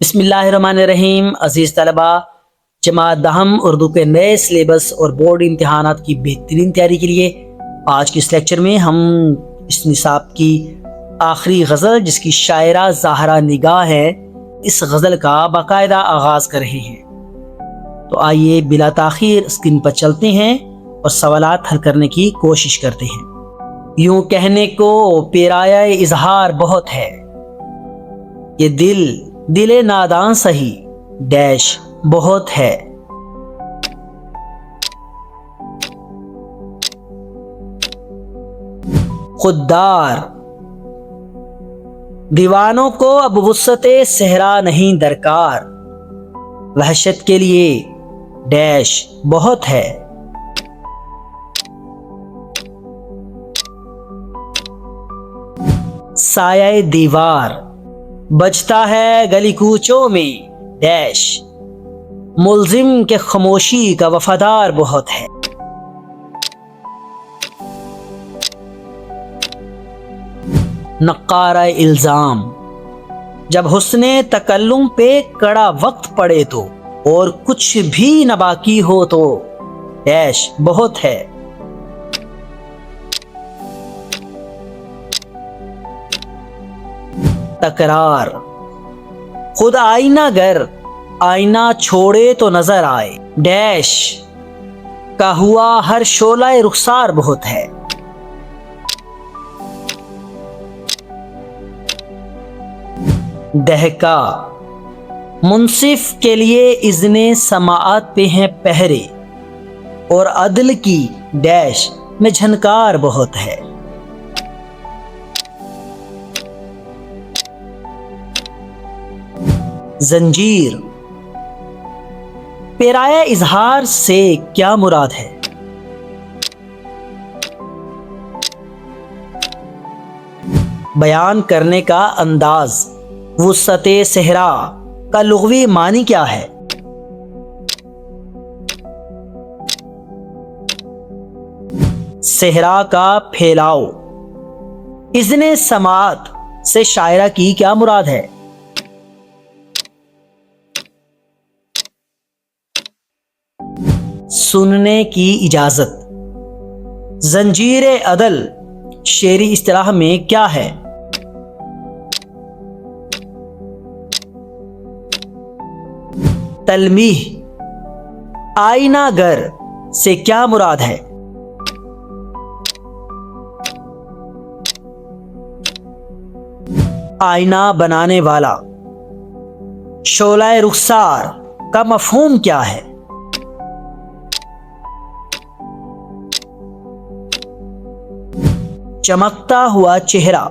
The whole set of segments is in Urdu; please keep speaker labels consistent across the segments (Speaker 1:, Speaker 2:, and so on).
Speaker 1: بسم اللہ الرحمن الرحیم. عزیز طلبہ، جماعت دہم اردو کے نئے سلیبس اور بورڈ امتحانات کی بہترین تیاری کے لیے آج کے اس لیکچر میں ہم اس نصاب کی آخری غزل جس کی شاعرہ زہرا نگاہ ہے، اس غزل کا باقاعدہ آغاز کر رہے ہیں. تو آئیے بلا تاخیر اسکرین پر چلتے ہیں اور سوالات حل کرنے کی کوشش کرتے ہیں. یوں کہنے کو پیرایا اظہار بہت ہے، یہ دل نادان سہی ڈیش بہت ہے. خوددار دیوانوں کو اب وسعت صحرا نہیں درکار، وحشت کے لیے ڈیش بہت ہے. سایہ دیوار بجتا ہے گلی کوچوں میں ڈیش، ملزم کے خاموشی کا وفادار بہت ہے. نقارہ الزام جب حسن تکلم پہ کڑا وقت پڑے تو، اور کچھ بھی نہ باقی ہو تو ڈیش بہت ہے. تکرار خود آئینہ گر آئینہ چھوڑے تو نظر آئے ڈیش کا ہوا ہر شعلہ رخسار بہت ہے. دہکا منصف کے لیے اذن سماعت پہ ہیں پہرے، اور عدل کی ڈیش میں جھنکار بہت ہے. زنجیر پیرایا اظہار سے کیا مراد ہے؟ بیان کرنے کا انداز. وسعت صحرا کا لغوی معنی کیا ہے؟ صحرا کا پھیلاؤ. اذن سماعت سے شاعرہ کی کیا مراد ہے؟ سننے کی اجازت. زنجیر عدل شعری اصطلاح میں کیا ہے؟ تلمیح آئینہ گر سے کیا مراد ہے؟ آئینہ بنانے والا. شعلہ رخسار کا مفہوم کیا ہے؟ چمکتا ہوا چہرہ.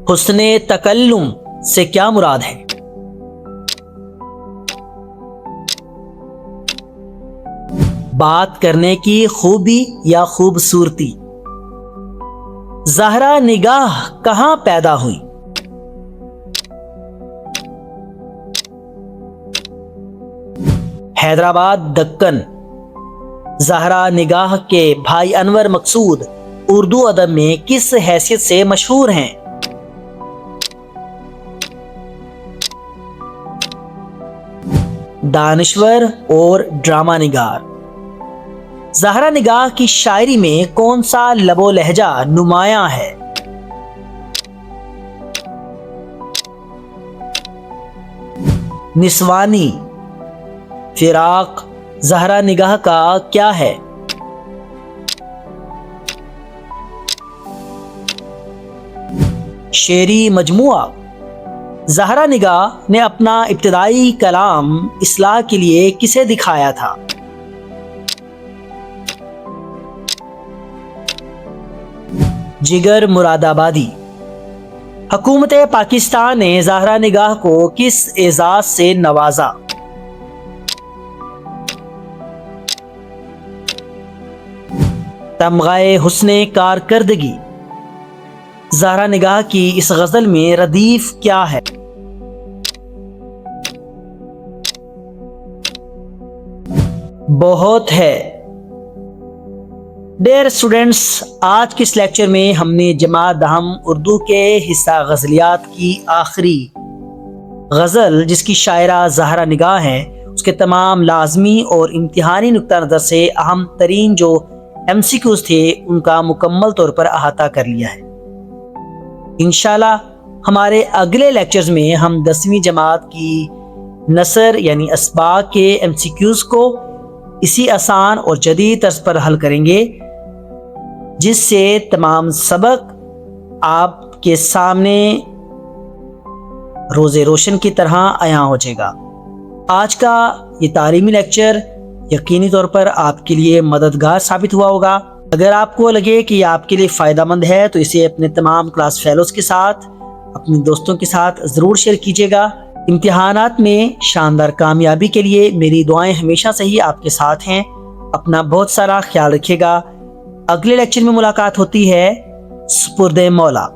Speaker 1: حسن تکلم سے کیا مراد ہے؟ بات کرنے کی خوبی یا خوبصورتی. زہرا نگاہ کہاں پیدا ہوئی؟ حیدرآباد دکن. زہرا نگاہ کے بھائی انور مقصود اردو ادب میں کس حیثیت سے مشہور ہیں؟ دانشور اور ڈرامہ نگار. زہرا نگاہ کی شاعری میں کون سا لب و لہجہ نمایاں ہے؟ نسوانی. فراق زہرا نگاہ کا کیا ہے؟ شعری مجموعہ. زہرا نگاہ نے اپنا ابتدائی کلام اصلاح کے لیے کسے دکھایا تھا؟ جگر مراد آبادی. حکومت پاکستان نے زہرا نگاہ کو کس اعزاز سے نوازا؟ تمغہ حسن کارکردگی. زہرا نگاہ کی اس غزل میں ردیف کیا ہے؟ بہت ہے. ڈیئر اسٹوڈینٹس، آج کے اس لیکچر میں ہم نے جماعت دہم اردو کے حصہ غزلیات کی آخری غزل جس کی شاعرہ زہرا نگاہ ہیں، اس کے تمام لازمی اور امتحانی نقطہ نظر سے اہم ترین جو MCQs تھے ان کا مکمل طور پر احاطہ کر لیا ہے۔ انشاءاللہ ہمارے اگلے لیکچرز میں ہم 10ویں جماعت کی نثر یعنی اسباق کے MCQs کو اسی آسان اور جدید طرز پر حل کریں گے، جس سے تمام سبق آپ کے سامنے روز روشن کی طرح عیاں ہو جائے گا۔ آج کا یہ تعلیمی لیکچر یقینی طور پر آپ کے لیے مددگار ثابت ہوا ہوگا۔ اگر آپ کو لگے کہ یہ آپ کے لیے فائدہ مند ہے تو اسے اپنے تمام کلاس فیلوز کے ساتھ، اپنے دوستوں کے ساتھ ضرور شیئر کیجیے گا۔ امتحانات میں شاندار کامیابی کے لیے میری دعائیں ہمیشہ سے ہی آپ کے ساتھ ہیں۔ اپنا بہت سارا خیال رکھیے گا۔ اگلے لیکچر میں ملاقات ہوتی ہے۔ سپرد مولا۔